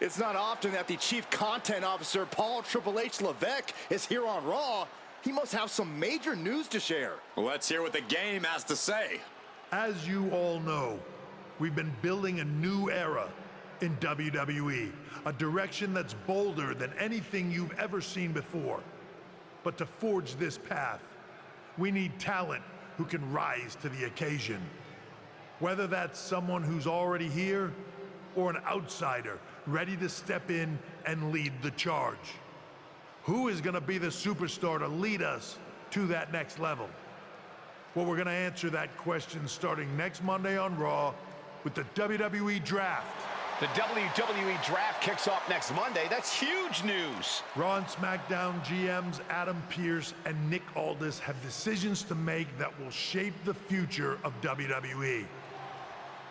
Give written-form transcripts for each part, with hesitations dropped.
It's not often that the Chief Content Officer, Paul Triple H Levesque, is here on Raw. He must have some major news to share. Let's hear what the game has to say. As you all know, we've been building a new era in WWE, a direction that's bolder than anything you've ever seen before. But to forge this path, we need talent who can rise to the occasion. Whether that's someone who's already here or an outsider ready to step in and lead the charge. Who is going to be the superstar to lead us to that next level? Well, we're going to answer that question starting next Monday on Raw with the WWE Draft. The WWE Draft kicks off next Monday. That's huge news. Raw and SmackDown GMs Adam Pearce and Nick Aldis have decisions to make that will shape the future of WWE.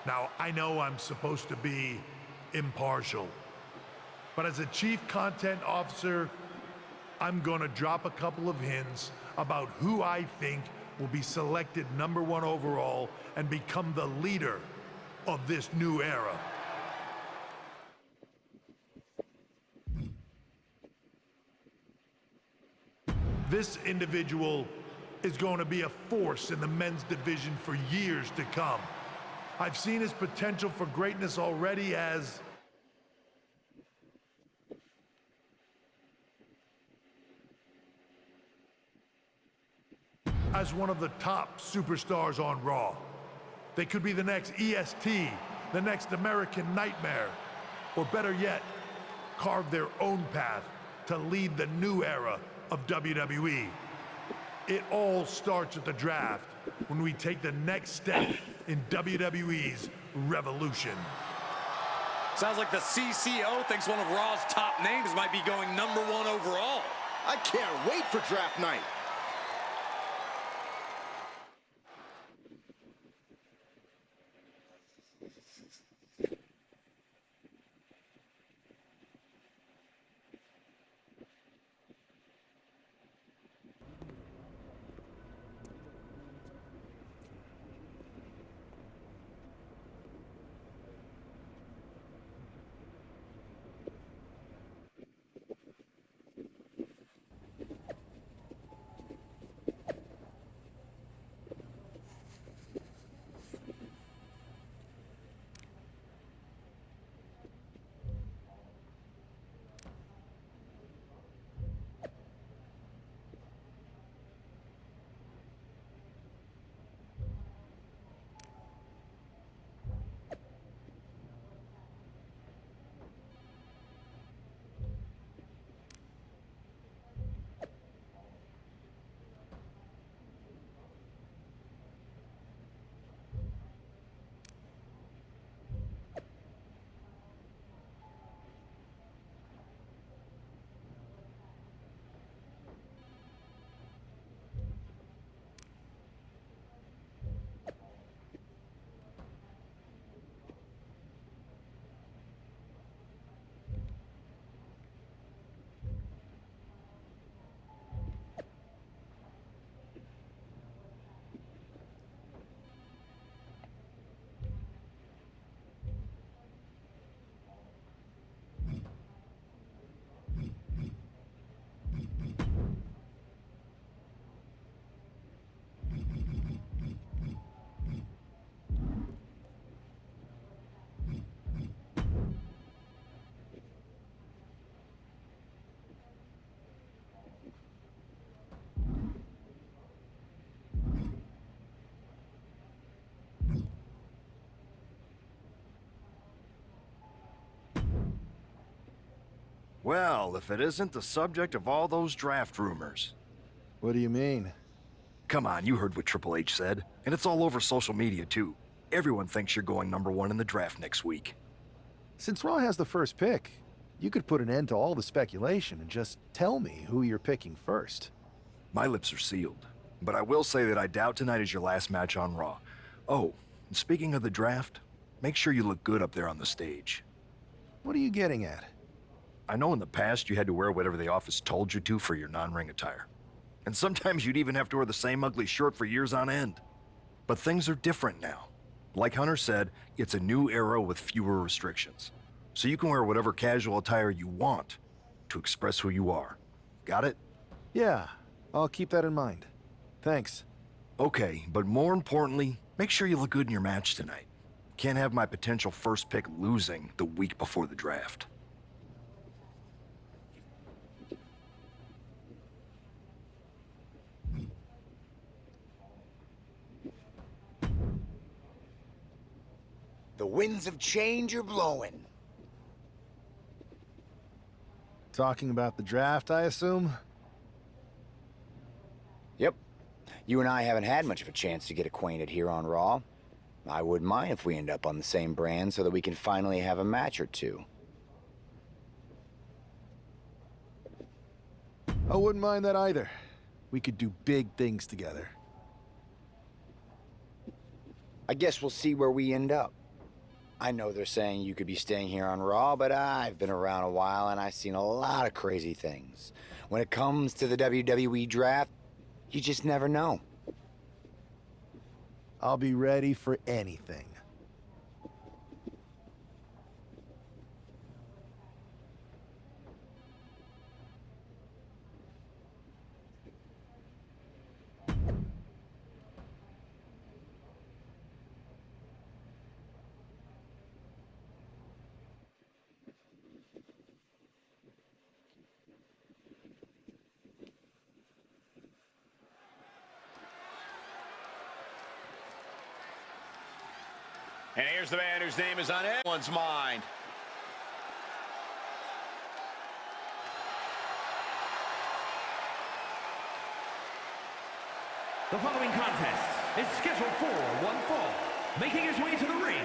Now, I know I'm supposed to be impartial, but as a Chief Content Officer, I'm going to drop a couple of hints about who I think will be selected #1 overall and become the leader of this new era. This individual is going to be a force in the men's division for years to come. I've seen his potential for greatness already as one of the top superstars on Raw. They could be the next EST, the next American Nightmare, or better yet, carve their own path to lead the new era of WWE. It all starts at the draft when we take the next step in WWE's revolution. Sounds like the CCO thinks one of Raw's top names might be going #1 overall. I can't wait for draft night. Well, if it isn't the subject of all those draft rumors. What do you mean? Come on, you heard what Triple H said, and it's all over social media too. Everyone thinks you're going #1 in the draft next week. Since Raw has the first pick, you could put an end to all the speculation and just tell me who you're picking first. My lips are sealed, but I will say that I doubt tonight is your last match on Raw. Oh, and speaking of the draft, make sure you look good up there on the stage. What are you getting at? I know in the past you had to wear whatever the office told you to for your non-ring attire. And sometimes you'd even have to wear the same ugly shirt for years on end. But things are different now. Like Hunter said, it's a new era with fewer restrictions. so you can wear whatever casual attire you want to express who you are. Got it? Yeah, I'll keep that in mind. Thanks. Okay, but more importantly, make sure you look good in your match tonight. Can't have my potential first pick losing the week before the draft. The winds of change are blowing. Talking about the draft, I assume? Yep. You and I haven't had much of a chance to get acquainted here on Raw. I wouldn't mind if we end up on the same brand so that we can finally have a match or two. I wouldn't mind that either. We could do big things together. I guess we'll see where we end up. I know they're saying you could be staying here on Raw, but I've been around a while and I've seen a lot of crazy things. When it comes to the WWE draft, you just never know. I'll be ready for anything. And here's the man whose name is on everyone's mind. The following contest is scheduled for one fall, making his way to the ring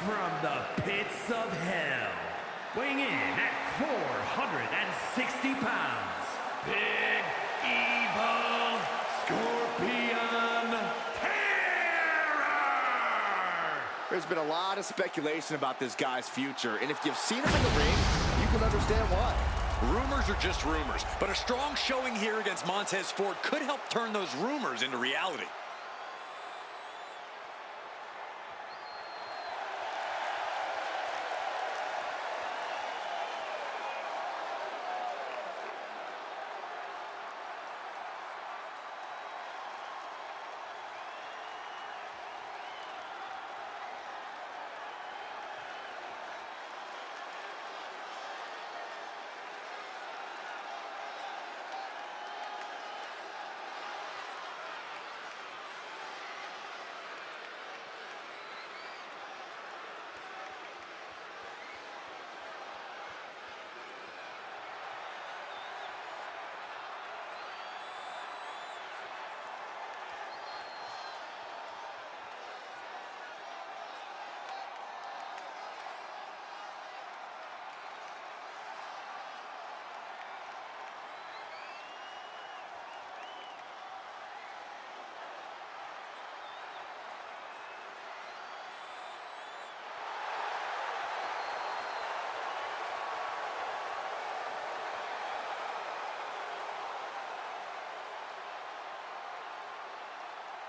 from the pits of hell, weighing in at 460 pounds, Big Evil Scorpion Terror! There's been a lot of speculation about this guy's future, and if you've seen him in the ring, you can understand why. Rumors are just rumors, but a strong showing here against Montez Ford could help turn those rumors into reality.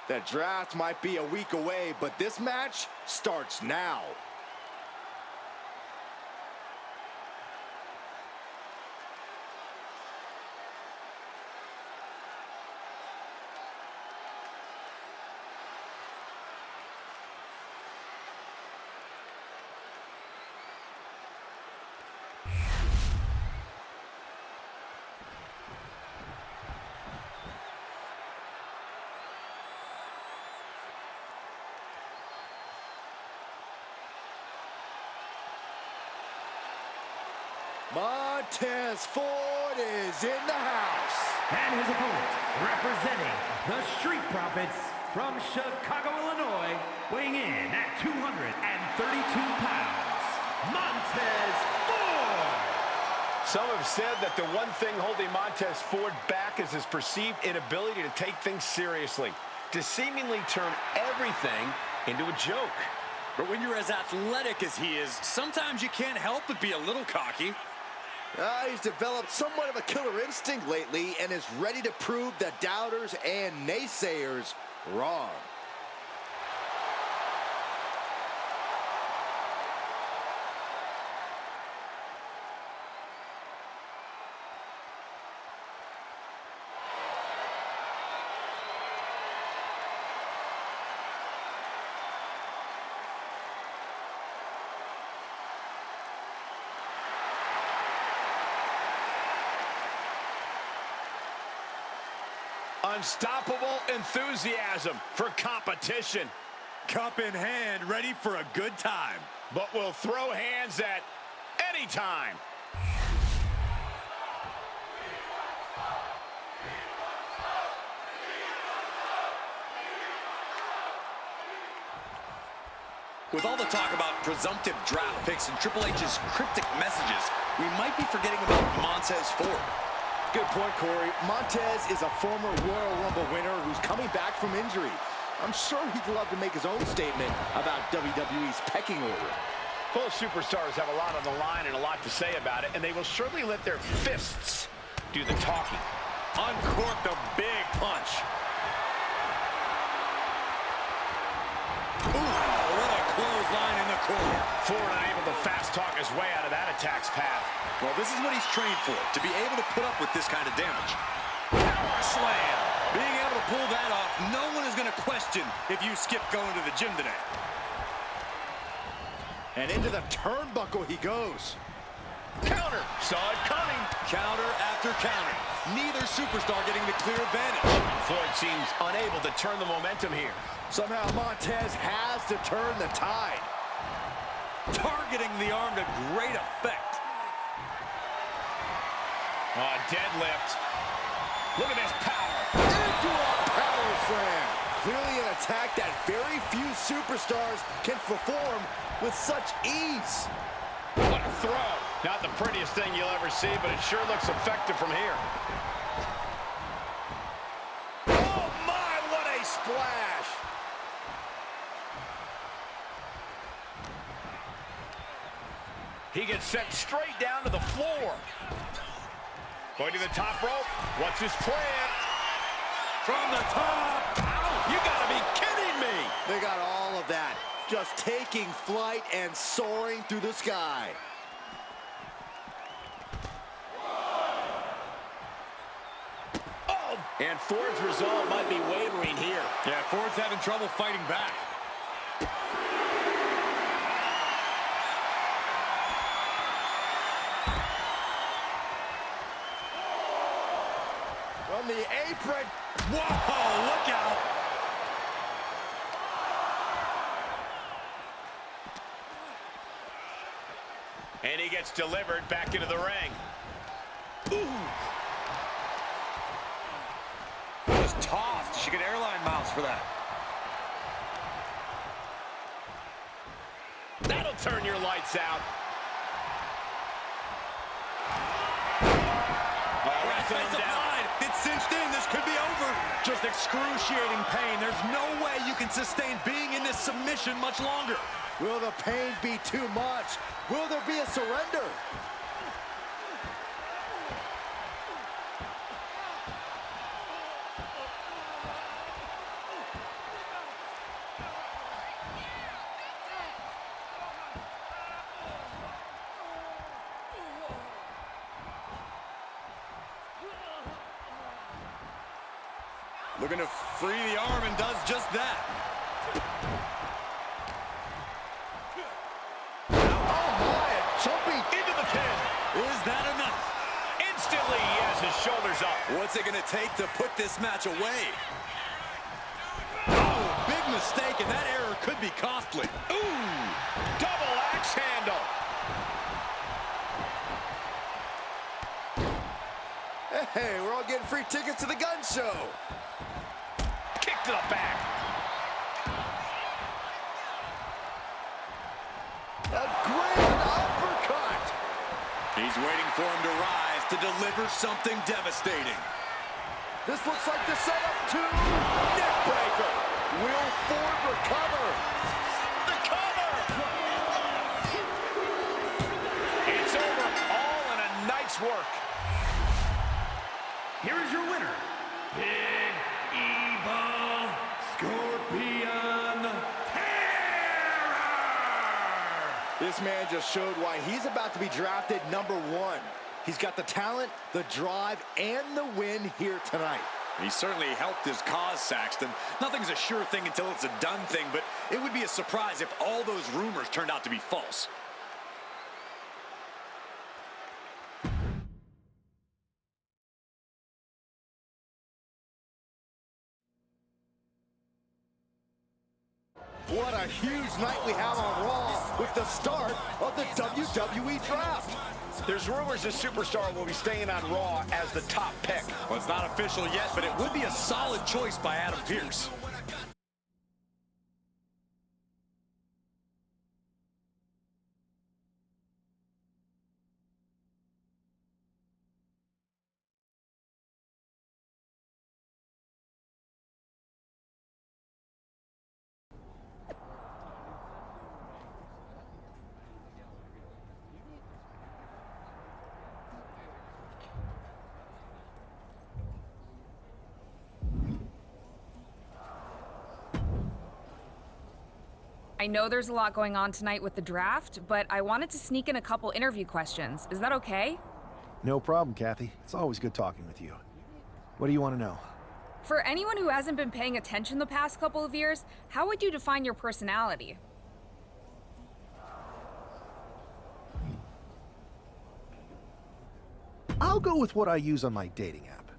The draft might be a week away, but this match starts now. Montez Ford is in the house. And his opponent, representing the Street Profits from Chicago, Illinois, weighing in at 232 pounds, Montez Ford! Some have said that the one thing holding Montez Ford back is his perceived inability to take things seriously, to seemingly turn everything into a joke. But when you're as athletic as he is, sometimes you can't help but be a little cocky. He's developed somewhat of a killer instinct lately and is ready to prove the doubters and naysayers wrong. Unstoppable enthusiasm for competition. Cup in hand, ready for a good time. But will throw hands at any time. With all the talk about presumptive draft picks and Triple H's cryptic messages, we might be forgetting about Montez Ford. Good point, Corey. Montez is a former Royal Rumble winner who's coming back from injury. I'm sure he'd love to make his own statement about WWE's pecking order. Both superstars have a lot on the line and a lot to say about it, and they will surely let their fists do the talking. Uncorked a big punch. Ooh, what a clothesline in the corner. Ford unable to fast-talk his way out of that attack's path. Well, this is what he's trained for, to be able to put up with this kind of damage. Power slam. Being able to pull that off, no one is going to question if you skip going to the gym today. And into the turnbuckle he goes. Counter. Saw it coming. Counter after counter. Neither superstar getting the clear advantage. Floyd seems unable to turn the momentum here. Somehow Montez has to turn the tide. Targeting the arm to great effect. Deadlift. Look at this power. Into a power slam. Clearly an attack that very few superstars can perform with such ease. What a throw. Not the prettiest thing you'll ever see, but it sure looks effective from here. Oh my, what a splash. He gets sent straight down to the floor. Going to the top rope. What's his plan? From the top. Ow, you gotta be kidding me. They got all of that. Just taking flight and soaring through the sky. Oh! And Ford's resolve might be wavering here. Yeah, Ford's having trouble fighting back. From the apron. Whoa, look out. And he gets delivered back into the ring. Ooh. Just tossed. She could airline miles for that. That'll turn your lights out. Offensive line. It's cinched in. This could be over. Just excruciating pain. There's no way you can sustain being in this submission much longer. Will the pain be too much? Will there be a surrender? Looking to free the arm and does just that. Jumping Into the pin. Is that enough? Instantly, he has his shoulders up. What's it going to take to put this match away? Oh, big mistake, and that error could be costly. Ooh, double axe handle. Hey, we're all getting free tickets to the gun show. Kick to the back. A grand uppercut. He's waiting for him to rise to deliver something devastating. This looks like the setup to neckbreaker. Will Ford recover? The cover. It's over. All in a night's work. Here is your winner, Big Evil Scorpion Terror! This man just showed why he's about to be drafted #1. He's got the talent, the drive, and the win here tonight. He certainly helped his cause, Saxton. Nothing's a sure thing until it's a done thing, but it would be a surprise if all those rumors turned out to be false. What a huge night we have on Raw with the start of the WWE Draft. There's rumors the superstar will be staying on Raw as the top pick. Well, it's not official yet, but it would be a solid choice by Adam Pearce. I know there's a lot going on tonight with the draft, but I wanted to sneak in a couple interview questions. Is that okay? No problem, Kathy. It's always good talking with you. What do you want to know? For anyone who hasn't been paying attention the past couple of years, how would you define your personality? I'll go with what I use on my dating app.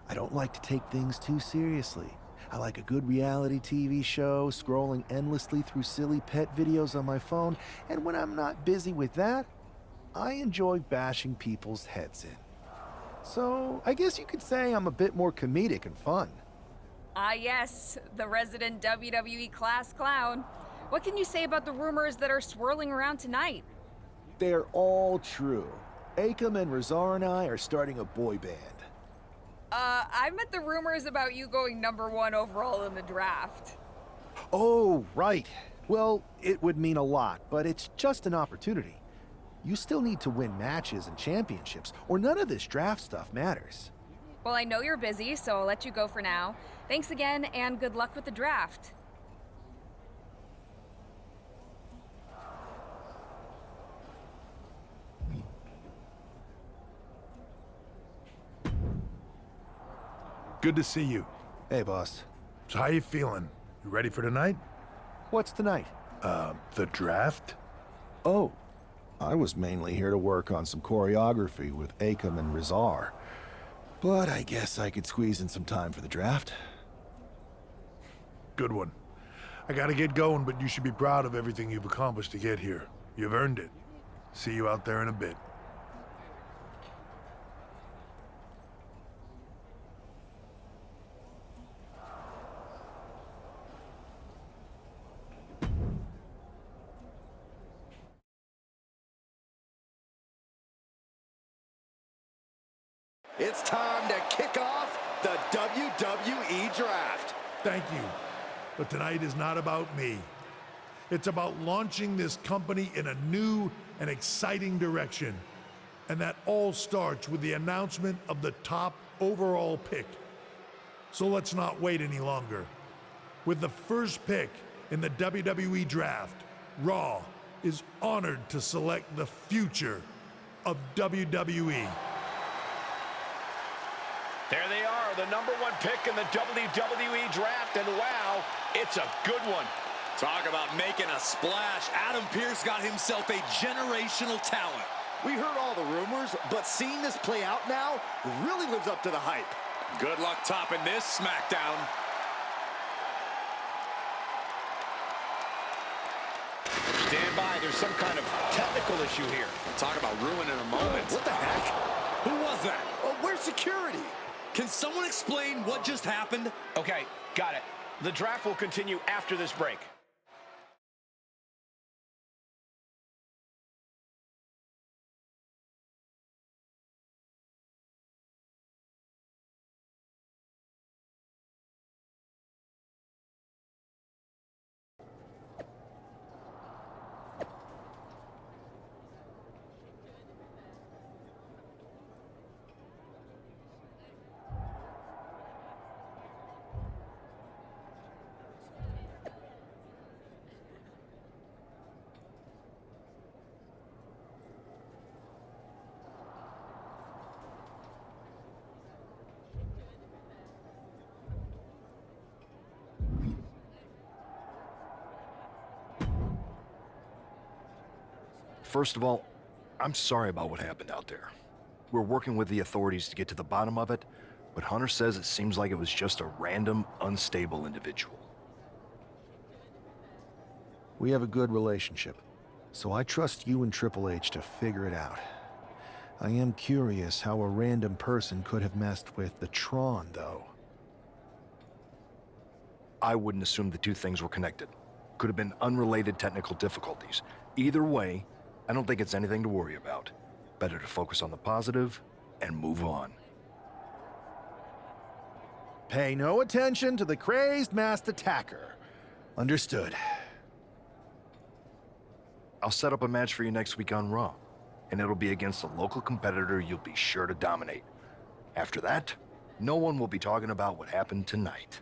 I don't like to take things too seriously. I like a good reality TV show, scrolling endlessly through silly pet videos on my phone, and when I'm not busy with that, I enjoy bashing people's heads in. So, I guess you could say I'm a bit more comedic and fun. Ah yes, the resident WWE class clown. What can you say about the rumors that are swirling around tonight? They're all true. Akam and Razar and I are starting a boy band. I meant the rumors about you going #1 overall in the draft. Oh, right. Well, it would mean a lot, but it's just an opportunity. You still need to win matches and championships, or none of this draft stuff matters. Well, I know you're busy, so I'll let you go for now. Thanks again, and good luck with the draft. Good to see you. Hey, boss. So how you feeling? You ready for tonight? What's tonight? The draft? Oh, I was mainly here to work on some choreography with Akam and Razar. But I guess I could squeeze in some time for the draft. Good one. I gotta get going, but you should be proud of everything you've accomplished to get here. You've earned it. See you out there in a bit. It's time to kick off the WWE Draft. Thank you. But tonight is not about me. It's about launching this company in a new and exciting direction. And that all starts with the announcement of the top overall pick. So let's not wait any longer. With the first pick in the WWE Draft, Raw is honored to select the future of WWE. There they are, the #1 pick in the WWE Draft, and wow, it's a good one. Talk about making a splash. Adam Pearce got himself a generational talent. We heard all the rumors, but seeing this play out now really lives up to the hype. Good luck topping this SmackDown. Stand by, there's some kind of technical issue here. Talk about ruining a moment. What the heck? Who was that? Oh, where's security? Can someone explain what just happened? Okay, got it. The draft will continue after this break. First of all, I'm sorry about what happened out there. We're working with the authorities to get to the bottom of it, but Hunter says it seems like it was just a random, unstable individual. We have a good relationship, so I trust you and Triple H to figure it out. I am curious how a random person could have messed with the Tron, though. I wouldn't assume the two things were connected. Could have been unrelated technical difficulties. Either way, I don't think it's anything to worry about. Better to focus on the positive and move on. Pay no attention to the crazed masked attacker. Understood. I'll set up a match for you next week on Raw, and it'll be against a local competitor you'll be sure to dominate. After that, no one will be talking about what happened tonight.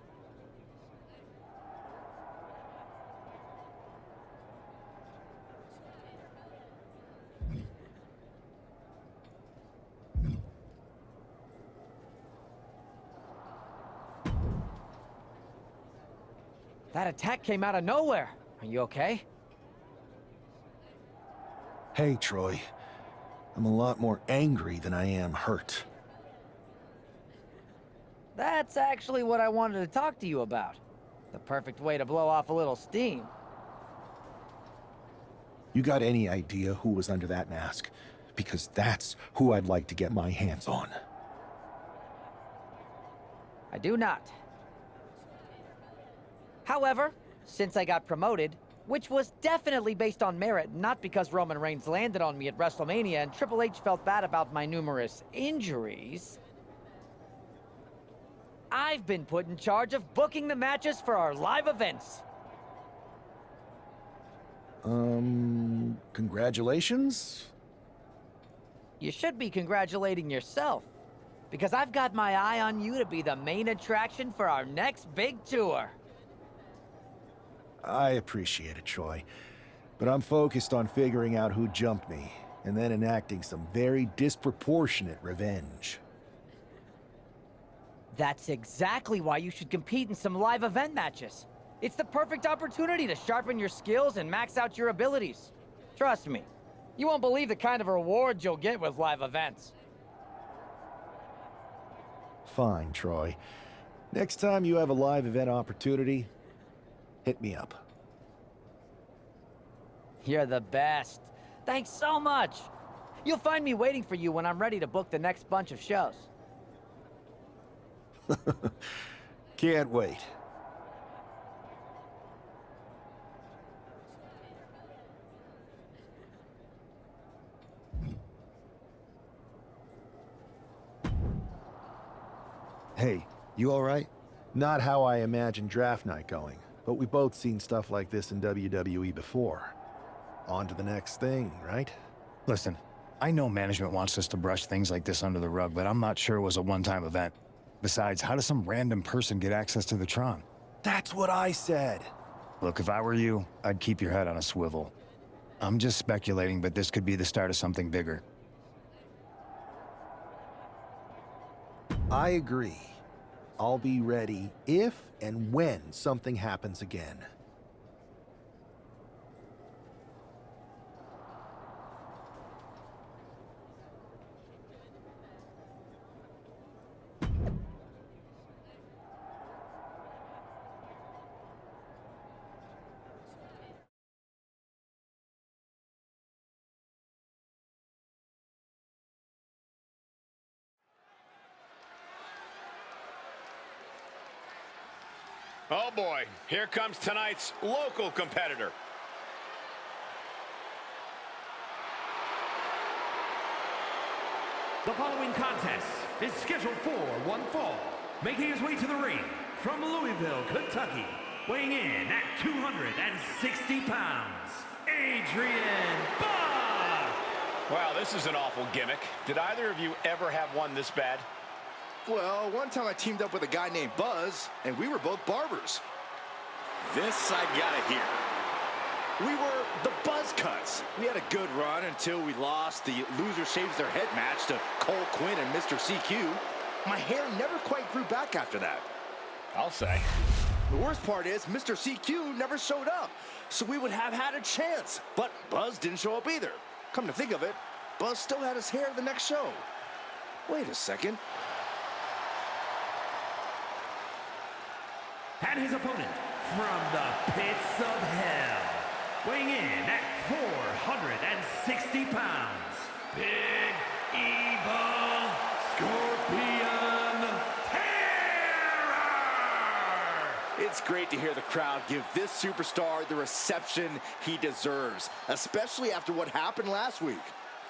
That attack came out of nowhere. Are you okay? Hey, Troy. I'm a lot more angry than I am hurt. That's actually what I wanted to talk to you about. The perfect way to blow off a little steam. You got any idea who was under that mask? Because that's who I'd like to get my hands on. I do not. However, since I got promoted, which was definitely based on merit, not because Roman Reigns landed on me at WrestleMania and Triple H felt bad about my numerous injuries, I've been put in charge of booking the matches for our live events. Congratulations? You should be congratulating yourself, because I've got my eye on you to be the main attraction for our next big tour. I appreciate it, Troy. But I'm focused on figuring out who jumped me, and then enacting some very disproportionate revenge. That's exactly why you should compete in some live event matches. It's the perfect opportunity to sharpen your skills and max out your abilities. Trust me, you won't believe the kind of rewards you'll get with live events. Fine, Troy. Next time you have a live event opportunity, hit me up. You're the best. Thanks so much. You'll find me waiting for you when I'm ready to book the next bunch of shows. Can't wait. Hey, you all right? Not how I imagined draft night going, but we both seen stuff like this in WWE before. On to the next thing, right? Listen, I know management wants us to brush things like this under the rug, but I'm not sure it was a one-time event. Besides, how does some random person get access to the Tron? That's what I said. Look, if I were you, I'd keep your head on a swivel. I'm just speculating, but this could be the start of something bigger. I agree. I'll be ready if and when something happens again. Oh boy, here comes tonight's local competitor. The following contest is scheduled for one fall. Making his way to the ring from Louisville, Kentucky, weighing in at 260 pounds, Adrian Buck! Wow, this is an awful gimmick. Did either of you ever have one this bad? Well, one time I teamed up with a guy named Buzz, and we were both barbers. This I gotta hear. We were the Buzz Cuts. We had a good run until we lost the loser shaves their head match to Cole Quinn and Mr. CQ. My hair never quite grew back after that. I'll say. The worst part is Mr. CQ never showed up, so we would have had a chance. But Buzz didn't show up either. Come to think of it, Buzz still had his hair the next show. Wait a second. And his opponent from the pits of hell, weighing in at 460 pounds, Big Evil Scorpion Terror! It's great to hear the crowd give this superstar the reception he deserves, especially after what happened last week.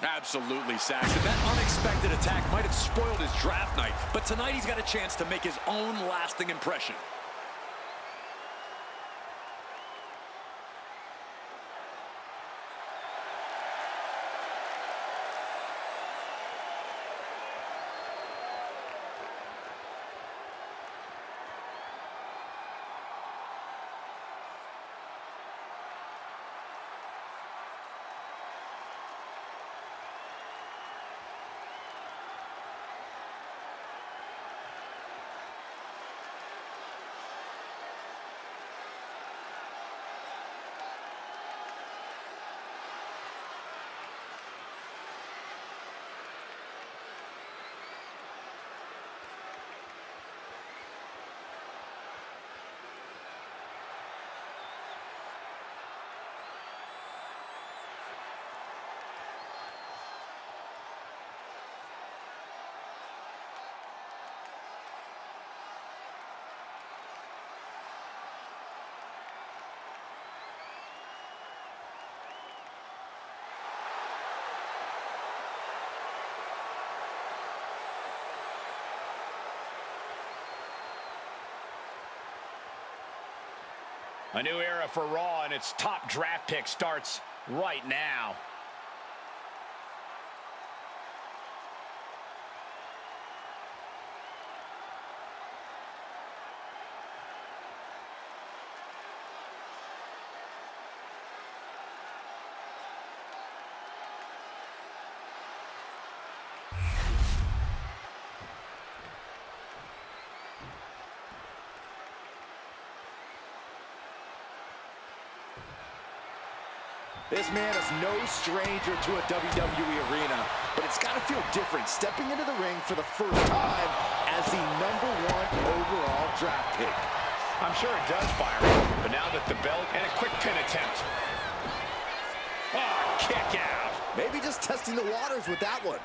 Absolutely, Saxon. That unexpected attack might have spoiled his draft night, but tonight he's got a chance to make his own lasting impression. A new era for Raw, and its top draft pick starts right now. This man is no stranger to a WWE arena, but it's got to feel different stepping into the ring for the first time as the #1 overall draft pick. I'm sure it does, Byron, but now that the belt and a quick pin attempt. Oh, kick out. Maybe just testing the waters with that one.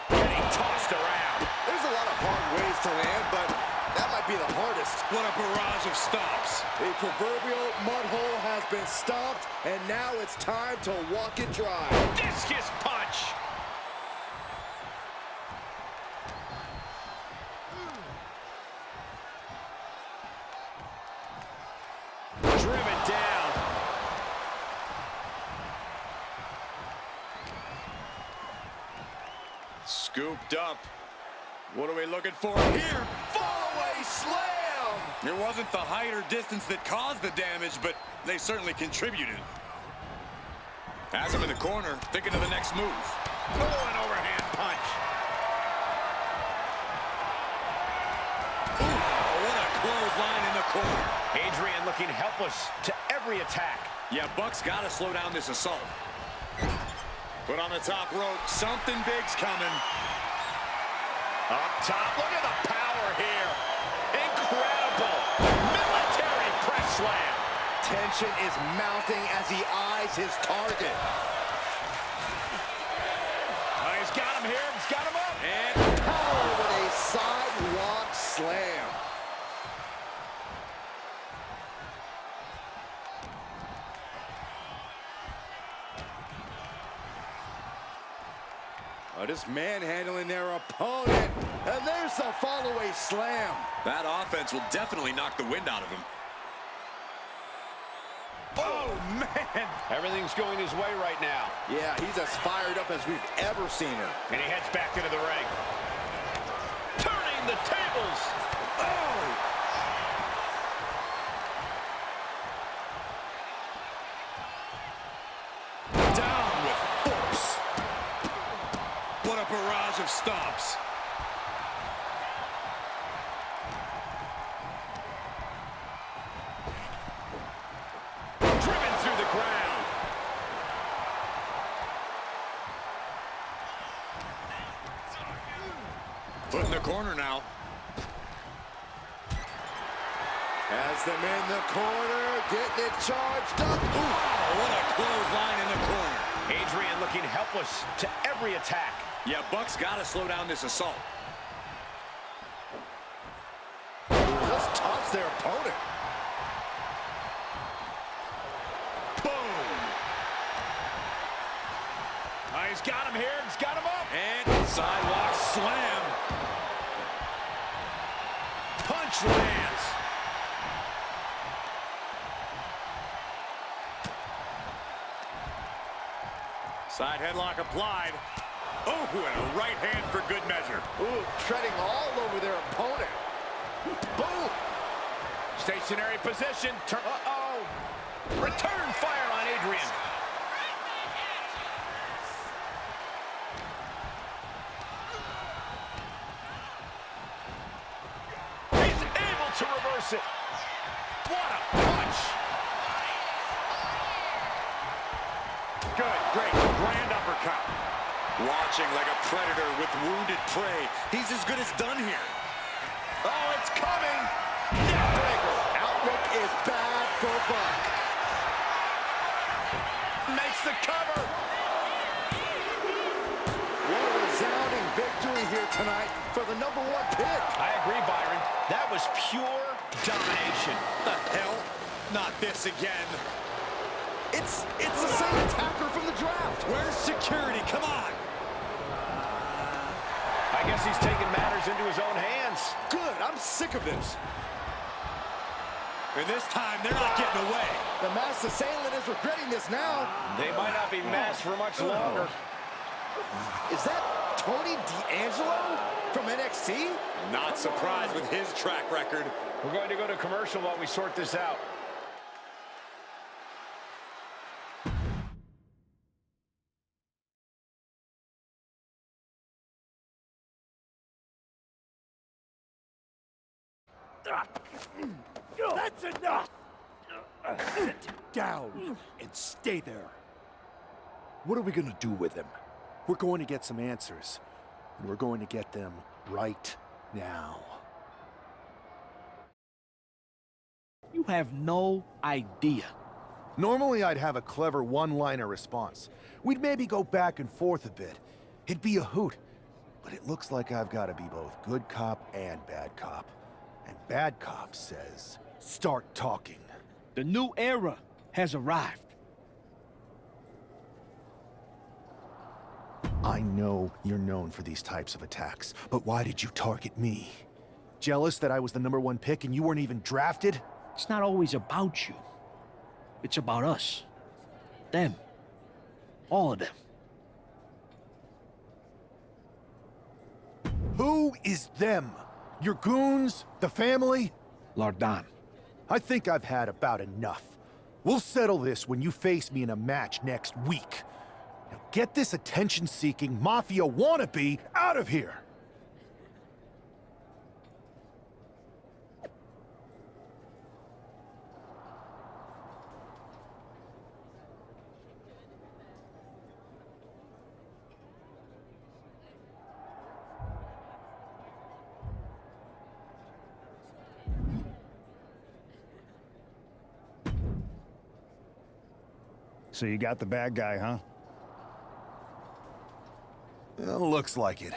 Getting tossed around. There's a lot of hard ways to land, but that might be the hardest. What a barrage of stomps. The proverbial mud hole has been stomped, and now it's time to walk it dry. Discus punch. Driven down. Scooped up. What are we looking for here? Fallaway slam! It wasn't the height or distance that caused the damage, but they certainly contributed. Has him in the corner, thinking of the next move. Oh, an overhand punch. Ooh, what a clothesline in the corner. Adrian looking helpless to every attack. Yeah, Buck's got to slow down this assault. Put on the top rope. Something big's coming. Up top, look at the power here. Incredible. Military press slam. Tension is mounting as he eyes his target. Oh, he's got him here. He's got him up. And Power with a sidewalk slam. Just manhandling their opponent. And there's the follow-away slam. that offense will definitely knock the wind out of him. Oh, man. Everything's going his way right now. Yeah, he's as fired up as we've ever seen him. And he heads back into the ring. Turning the tables. Oh! Down with force. What a barrage of stomps. Driven through the ground. Put in the corner now. Has them in the corner, getting it charged up. Ooh, what a clothesline in the corner. Adrian looking helpless to every attack. Yeah, Buck's got to slow down this assault. Just toss their opponent. Boom. He's got him here. He's got him up. And sidewalk slam. Punch lands. Side headlock applied. Oh, and a right hand for good measure. Ooh, treading all over their opponent. Boom. Stationary position. Uh-oh. Return fire on Adrian. He's able to reverse it. What a punch. Good, great, grand uppercut. Watching like a predator with wounded prey. He's as good as done here. Oh, it's coming. Neckbreaker. Outlook is bad for Buck. Makes the cover. What a resounding victory here tonight for the #1 pick. I agree, Byron. That was pure domination. The hell? Not this again. It's the same attacker from the draft. Where's security? Come on. I guess he's taking matters into his own hands. Good, I'm sick of this. And this time, they're not getting away. The masked assailant is regretting this now. They might not be masked for much longer. Is that Tony D'Angelo from NXT? Not surprised with his track record. We're going to go to commercial while we sort this out. That's enough! Sit down and stay there. What are we gonna do with him? We're going to get some answers, and we're going to get them right now. You have no idea. Normally, I'd have a clever one-liner response. We'd maybe go back and forth a bit. It'd be a hoot. But it looks like I've got to be both good cop and bad cop. And bad cop says, start talking. The new era has arrived. I know you're known for these types of attacks, but why did you target me? Jealous that I was the #1 pick and you weren't even drafted? It's not always about you. It's about us. Them. All of them. Who is them? Your goons? The family? Lardan. I think I've had about enough. We'll settle this when you face me in a match next week. Now get this attention-seeking mafia wannabe out of here! So you got the bad guy, huh? Looks like it.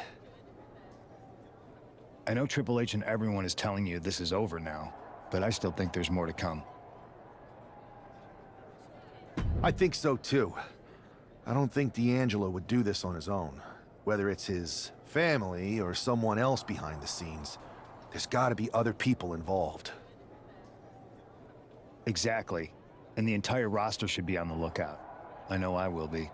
I know Triple H and everyone is telling you this is over now, but I still think there's more to come. I think so too. I don't think D'Angelo would do this on his own. Whether it's his family or someone else behind the scenes, there's gotta be other people involved. Exactly. And the entire roster should be on the lookout. I know I will be.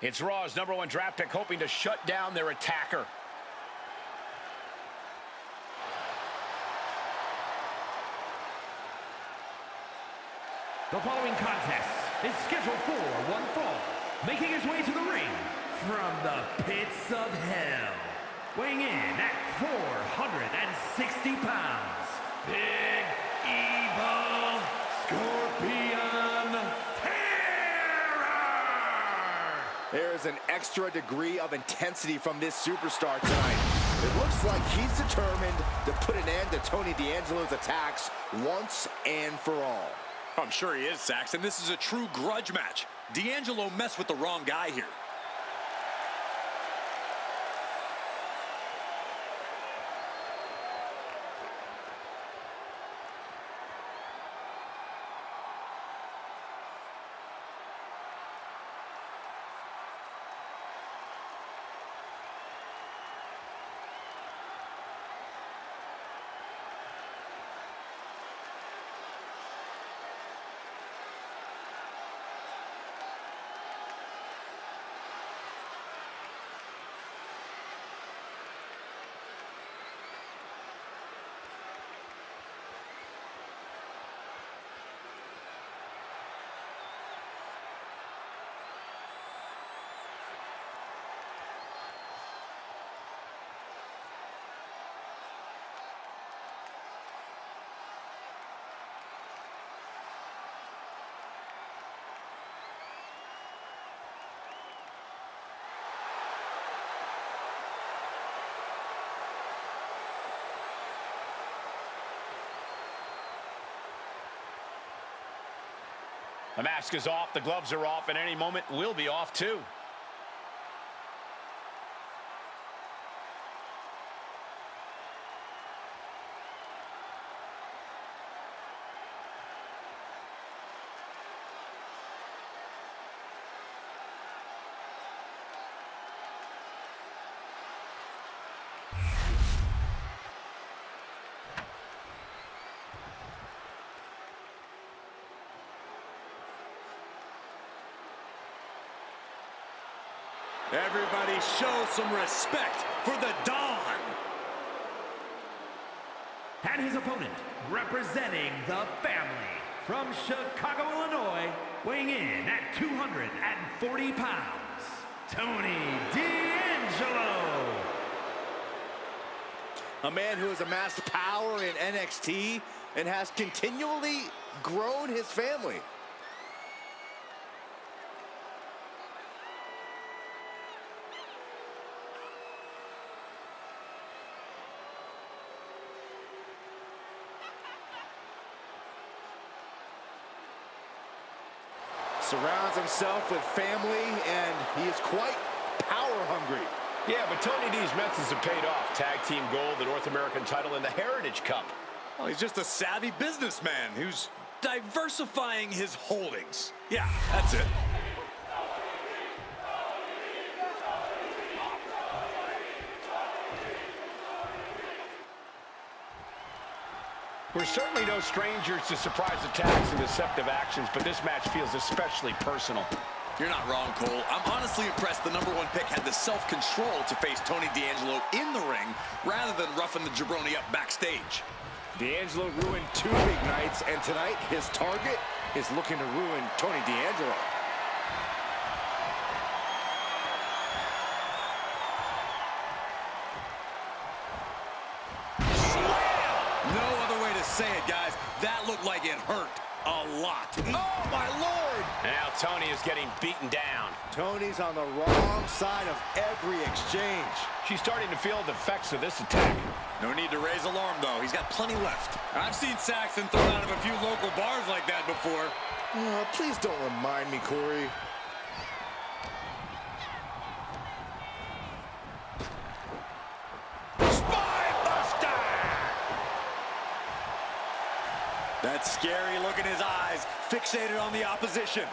It's Raw's #1 draft pick hoping to shut down their attacker. The following contest is scheduled for one fall. Making his way to the ring from the pits of hell. Weighing in at 460 pounds. Big Evil Scorpion Terror! There's an extra degree of intensity from this superstar tonight. It looks like he's determined to put an end to Tony D'Angelo's attacks once and for all. I'm sure he is, Saxton. This is a true grudge match. D'Angelo messed with the wrong guy here. The mask is off, the gloves are off, and any moment we'll be off too. Everybody show some respect for the Don. And his opponent, representing the family, from Chicago, Illinois, weighing in at 240 pounds, Tony D'Angelo. A man who has amassed power in NXT and has continually grown his family. Surrounds himself with family, and he is quite power hungry. Yeah, but Tony D's methods have paid off. Tag team gold, the North American title, and the Heritage Cup. Well, he's just a savvy businessman who's diversifying his holdings. Yeah, that's it. We're certainly no strangers to surprise attacks and deceptive actions, but this match feels especially personal. You're not wrong, Cole. I'm honestly impressed the #1 pick had the self-control to face Tony D'Angelo in the ring rather than roughing the jabroni up backstage. D'Angelo ruined 2 big nights, and tonight his target is looking to ruin Tony D'Angelo. Say it, guys. That looked like it hurt a lot. Oh, my Lord! And now Tony is getting beaten down. Tony's on the wrong side of every exchange. She's starting to feel the effects of this attack. No need to raise alarm, though. He's got plenty left. I've seen Saxton thrown out of a few local bars like that before. Please don't remind me, Corey. That scary look in his eyes, fixated on the opposition.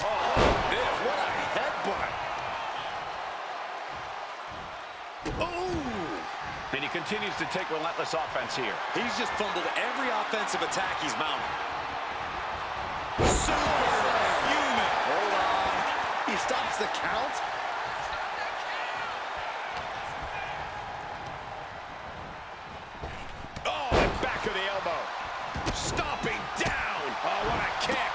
Oh, this, what a headbutt. Oh! And he continues to take relentless offense here. He's just fumbled every offensive attack he's mounted. Superhuman. Hold on. He stops the count. Oh, and back of the elbow. Stomping down. Oh, what a kick.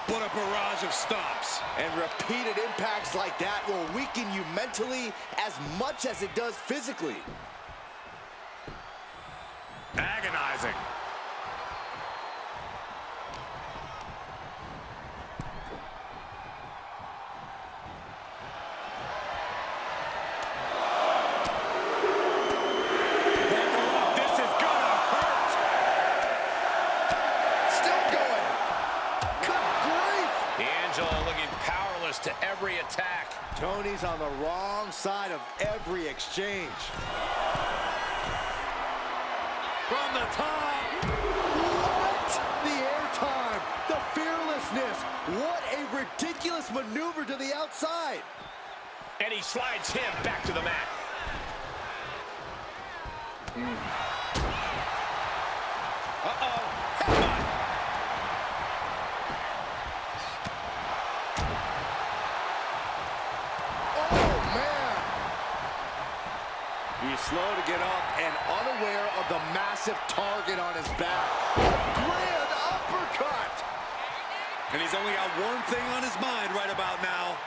What a barrage of stomps. And repeated impacts like that will weaken you mentally as much as it does physically. Agonizing. This is gonna hurt. Still going. Good grief. D'Angelo looking powerless to every attack. Tony's on the wrong side of every exchange. From the top. What? The airtime. The fearlessness. What a ridiculous maneuver to the outside. And he slides him back to the mat. Uh-oh. Headbutt. Oh, man. He's slow to get up and unaware of the massive target on his back. Grand uppercut. And he's only got one thing on his mind right about now.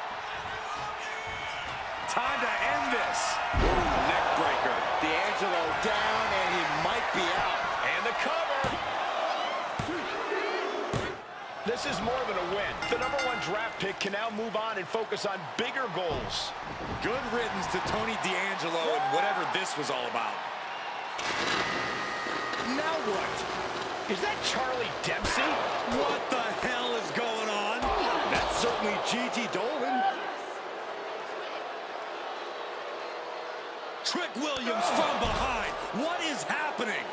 Time to end this. Neck breaker. D'Angelo down, and he might be out. And the cover. This is more than a win. The #1 draft pick can now move on and focus on bigger goals. Good riddance to Tony D'Angelo and whatever this was all about. Now what? Is that Charlie Dempsey? What the hell is going on? That's certainly Gigi Dolan. Trick Williams from behind. What is happening?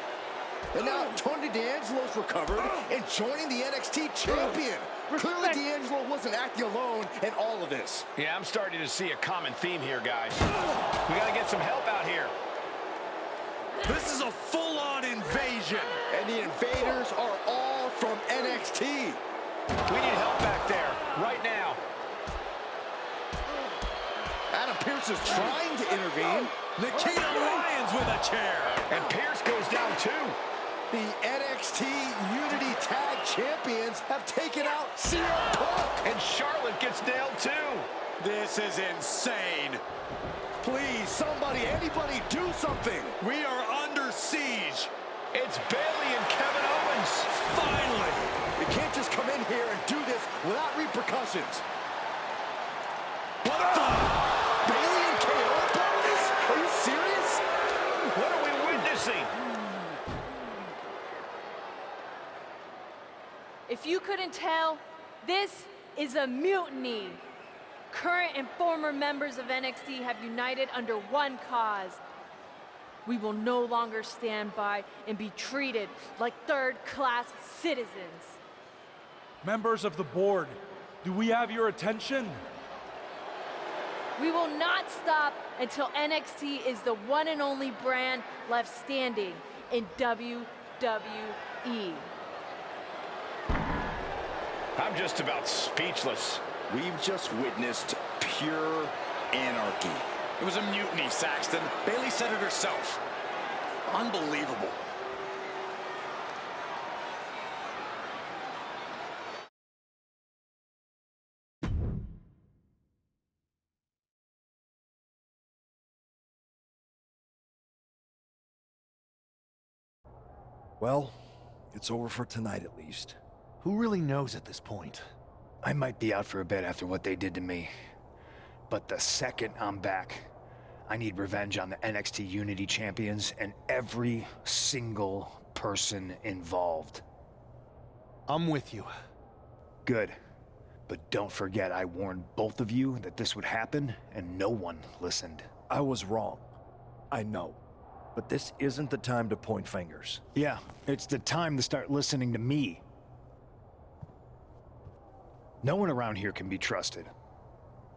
And now Tony D'Angelo's recovered and joining the NXT champion. Clearly D'Angelo wasn't acting alone in all of this. Yeah, I'm starting to see a common theme here, guys. We got to get some help out here. This is a full-on invasion. And the invaders are all from NXT. We need help back there, right now. Adam Pearce is trying to intervene. Nikita Lyons with a chair. And Pearce goes down too. The NXT Unity Tag Champions have taken out CM Punk. And Charlotte gets nailed too. This is insane. Please, somebody, anybody, do something. We are under siege. It's Bayley and Kevin Owens. Finally. You can't just come in here and do this without repercussions. What the? Bayley and KO about this? Are you serious? What are we witnessing? If you couldn't tell, this is a mutiny. Current and former members of NXT have united under one cause. We will no longer stand by and be treated like third-class citizens. Members of the board, do we have your attention? We will not stop until NXT is the one and only brand left standing in WWE. I'm just about speechless. We've just witnessed pure anarchy. It was a mutiny, Saxton. Bayley said it herself. Unbelievable. Well, it's over for tonight at least. Who really knows at this point? I might be out for a bit after what they did to me. But the second I'm back, I need revenge on the NXT Unity Champions and every single person involved. I'm with you. Good. But don't forget I warned both of you that this would happen, and no one listened. I was wrong. I know. But this isn't the time to point fingers. Yeah, it's the time to start listening to me. No one around here can be trusted.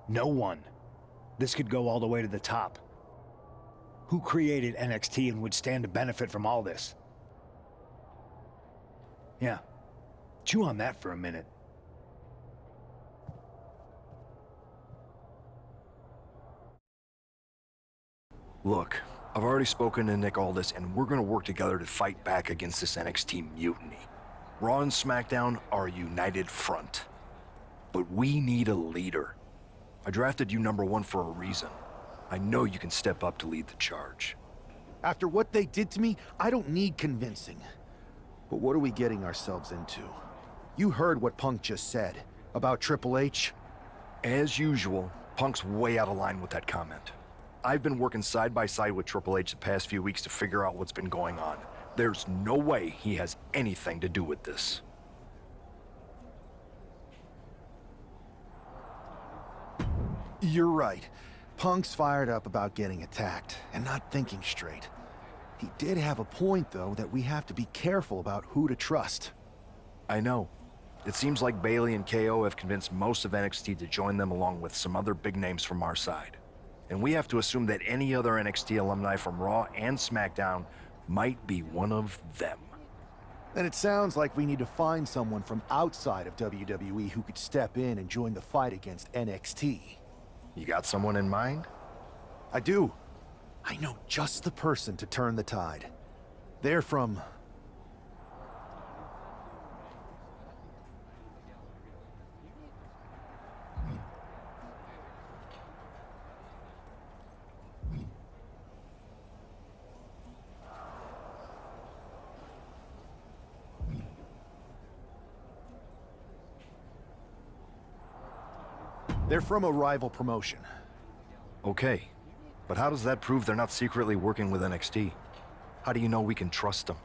No one. This could go all the way to the top. Who created NXT and would stand to benefit from all this? Yeah, Chew on that for a minute. Look, I've already spoken to Nick Aldis, and we're gonna work together to fight back against this NXT mutiny. Raw and SmackDown are a united front. But we need a leader. I drafted you #1 for a reason. I know you can step up to lead the charge. After what they did to me, I don't need convincing. But what are we getting ourselves into? You heard what Punk just said about Triple H. As usual, Punk's way out of line with that comment. I've been working side by side with Triple H the past few weeks to figure out what's been going on. There's no way he has anything to do with this. You're right. Punk's fired up about getting attacked and not thinking straight. He did have a point, though, that we have to be careful about who to trust. I know. It seems like Bayley and KO have convinced most of NXT to join them along with some other big names from our side. And we have to assume that any other NXT alumni from Raw and SmackDown might be one of them. Then it sounds like we need to find someone from outside of WWE who could step in and join the fight against NXT. You got someone in mind? I do. I know just the person to turn the tide. They're from... They're from a rival promotion. Okay, but how does that prove they're not secretly working with NXT? How do you know we can trust them?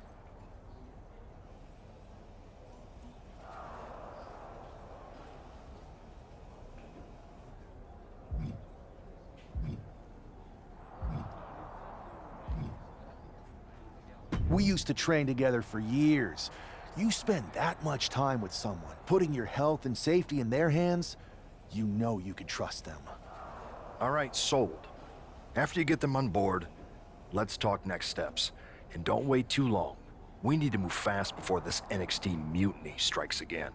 We used to train together for years. You spend that much time with someone, putting your health and safety in their hands, you know you can trust them. All right, sold. After you get them on board, let's talk next steps. And don't wait too long. We need to move fast before this NXT mutiny strikes again.